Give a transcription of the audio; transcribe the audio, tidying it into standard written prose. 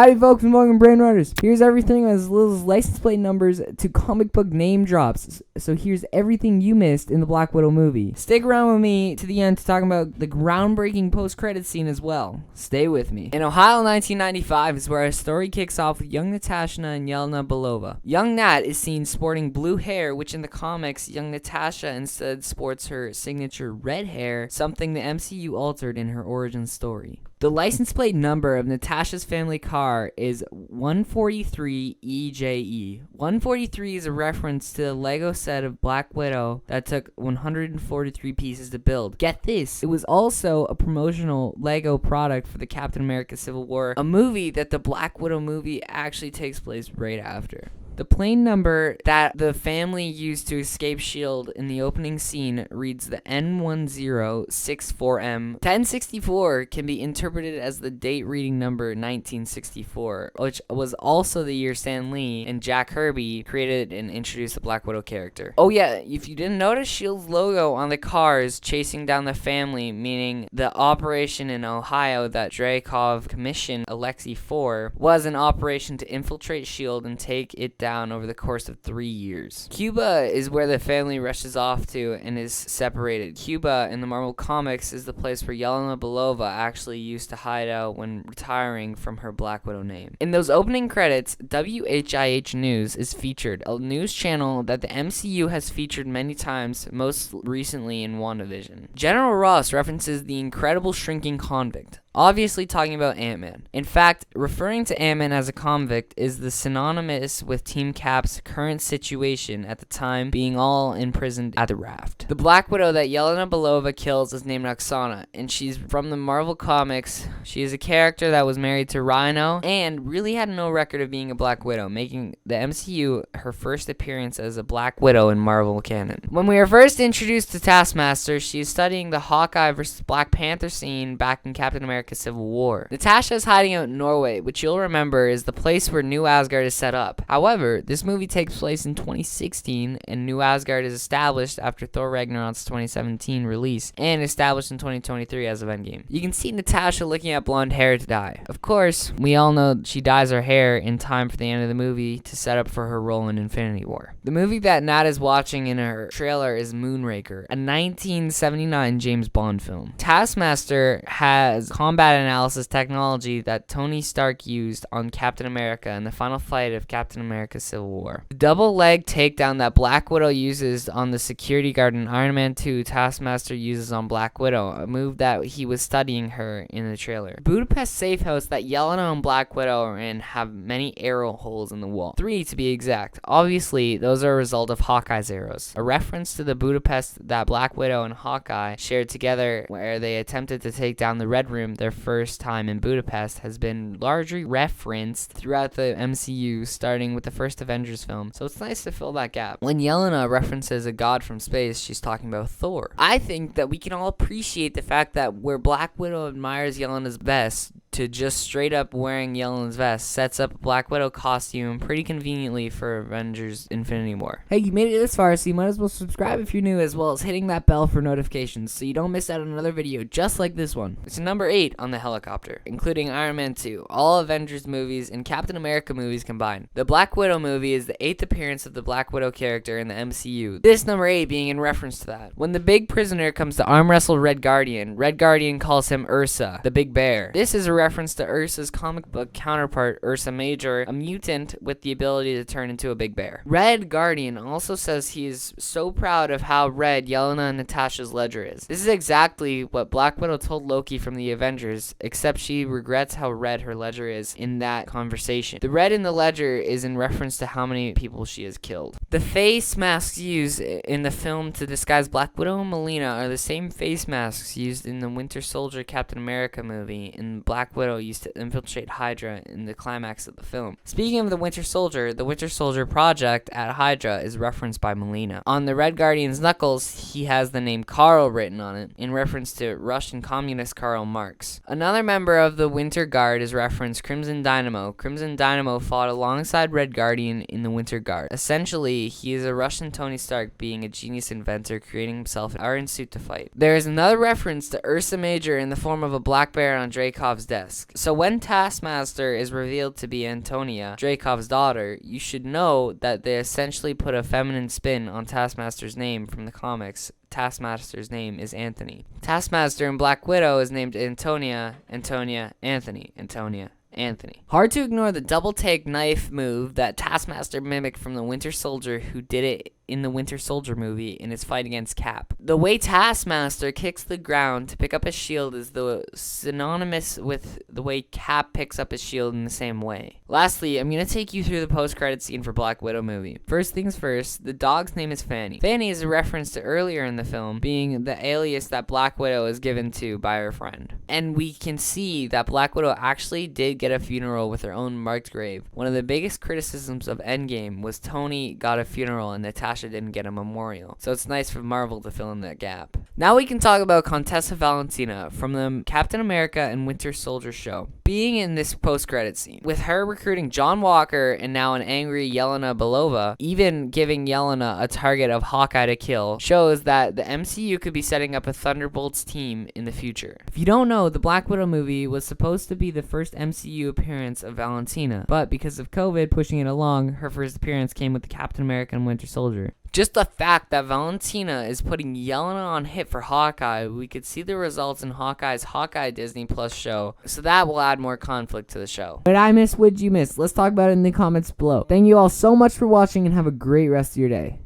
Howdy folks and welcome Brain Runners. Here's everything as little as license plate numbers to comic book name drops. So here's everything you missed in the Black Widow movie. Stick around with me to the end to talk about the groundbreaking post-credit scene as well. Stay with me. In Ohio 1995 is where our story kicks off with young Natasha and Yelena Belova. Young Nat is seen sporting blue hair, which in the comics, young Natasha instead sports her signature red hair, something the MCU altered in her origin story. The license plate number of Natasha's family car is 143 EJE. 143 is a reference to the Lego set of Black Widow that took 143 pieces to build. Get this, it was also a promotional Lego product for the Captain America Civil War, a movie that the Black Widow movie actually takes place right after. The plane number that the family used to escape S.H.I.E.L.D. in the opening scene reads the N1064M. 1064 can be interpreted as the date reading number 1964, which was also the year Stan Lee and Jack Kirby created and introduced the Black Widow character. Oh yeah, if you didn't notice, S.H.I.E.L.D's logo on the cars chasing down the family, meaning the operation in Ohio that Dreykov commissioned Alexei for, was an operation to infiltrate S.H.I.E.L.D. and take it down over the course of 3 years. Cuba is where the family rushes off to and is separated. Cuba in the Marvel Comics is the place where Yelena Belova actually used to hide out when retiring from her Black Widow name. In those opening credits, WHIH News is featured, a news channel that the MCU has featured many times, most recently in WandaVision. General Ross references the incredible shrinking convict, obviously talking about Ant-Man. In fact, referring to Ant-Man as a convict is the synonymous with Team Cap's current situation at the time, being all imprisoned at the raft. The Black Widow that Yelena Belova kills is named Oksana, and she's from the Marvel Comics. She is a character that was married to Rhino and really had no record of being a Black Widow, making the MCU her first appearance as a Black Widow in Marvel canon. When we are first introduced to Taskmaster, she is studying the Hawkeye vs. Black Panther scene back in Captain America Civil War. Natasha is hiding out in Norway, which you'll remember is the place where New Asgard is set up. However, this movie takes place in 2016, and New Asgard is established after Thor Ragnarok's 2017 release, and established in 2023 as of Endgame. You can see Natasha looking at blonde hair to die. Of course, we all know she dyes her hair in time for the end of the movie to set up for her role in Infinity War. The movie that Nat is watching in her trailer is Moonraker, a 1979 James Bond film. Taskmaster has combat analysis technology that Tony Stark used on Captain America in the final fight of Captain America Civil War. The double leg takedown that Black Widow uses on the security guard in Iron Man 2, Taskmaster uses on Black Widow, a move that he was studying her in the trailer. Budapest safe house that Yelena and Black Widow are in have many arrow holes in the wall. 3 to be exact. Obviously, those are a result of Hawkeye's arrows. A reference to the Budapest that Black Widow and Hawkeye shared together where they attempted to take down the Red Room their first time in Budapest has been largely referenced throughout the MCU, starting with the first Avengers film, so it's nice to fill that gap. When Yelena references a god from space, she's talking about Thor. I think that we can all appreciate the fact that where Black Widow admires Yelena's vest, to just straight up wearing Yelena's vest sets up a Black Widow costume pretty conveniently for Avengers Infinity War. Hey, you made it this far, so you might as well subscribe if you're new, as well as hitting that bell for notifications so you don't miss out on another video just like this one. It's number 8 on the helicopter, including Iron Man 2, all Avengers movies, and Captain America movies combined. The Black Widow movie is the 8th appearance of the Black Widow character in the MCU, this number 8 being in reference to that. When the big prisoner comes to arm wrestle Red Guardian calls him Ursa, the big bear. This is a reference to Ursa's comic book counterpart, Ursa Major, a mutant with the ability to turn into a big bear. Red Guardian also says he is so proud of how red Yelena and Natasha's ledger is. This is exactly what Black Widow told Loki from the Avengers, except she regrets how red her ledger is in that conversation. The red in the ledger is in reference to how many people she has killed. The face masks used in the film to disguise Black Widow and Melina are the same face masks used in the Winter Soldier Captain America movie, and Black Widow used to infiltrate Hydra in the climax of the film. Speaking of the Winter Soldier project at Hydra is referenced by Melina. On the Red Guardian's knuckles, he has the name Karl written on it, in reference to Russian communist Karl Marx. Another member of the Winter Guard is referenced Crimson Dynamo. Crimson Dynamo fought alongside Red Guardian in the Winter Guard. Essentially, he is a Russian Tony Stark, being a genius inventor, creating himself an iron suit to fight. There is another reference to Ursa Major in the form of a black bear on Dreykov's desk. desk. So when Taskmaster is revealed to be Antonia, Dreykov's daughter, you should know that they essentially put a feminine spin on Taskmaster's name from the comics. Taskmaster's name is Anthony. Taskmaster in Black Widow is named Antonia, Anthony. Hard to ignore the double take knife move that Taskmaster mimicked from the Winter Soldier, who did it in the Winter Soldier movie in his fight against Cap. The way Taskmaster kicks the ground to pick up his shield is synonymous with the way Cap picks up his shield in the same way. Lastly, I'm going to take you through the post-credit scene for Black Widow movie. First things first, the dog's name is Fanny. Fanny is a reference to earlier in the film being the alias that Black Widow is given to by her friend. And we can see that Black Widow actually did get a funeral with her own marked grave. One of the biggest criticisms of Endgame was Tony got a funeral and Natasha didn't get a memorial. So it's nice for Marvel to fill in that gap. Now we can talk about Contessa Valentina from the Captain America and Winter Soldier show, being in this post-credit scene. With her recruiting John Walker and now an angry Yelena Belova, even giving Yelena a target of Hawkeye to kill, shows that the MCU could be setting up a Thunderbolts team in the future. If you don't know, the Black Widow movie was supposed to be the first MCU appearance of Valentina, but because of COVID pushing it along, her first appearance came with the Captain America and Winter Soldier. Just the fact that Valentina is putting Yelena on hit for Hawkeye, we could see the results in Hawkeye's Hawkeye Disney Plus show, so that will add more conflict to the show. What did I miss? What did you miss? Let's talk about it in the comments below. Thank you all so much for watching and have a great rest of your day.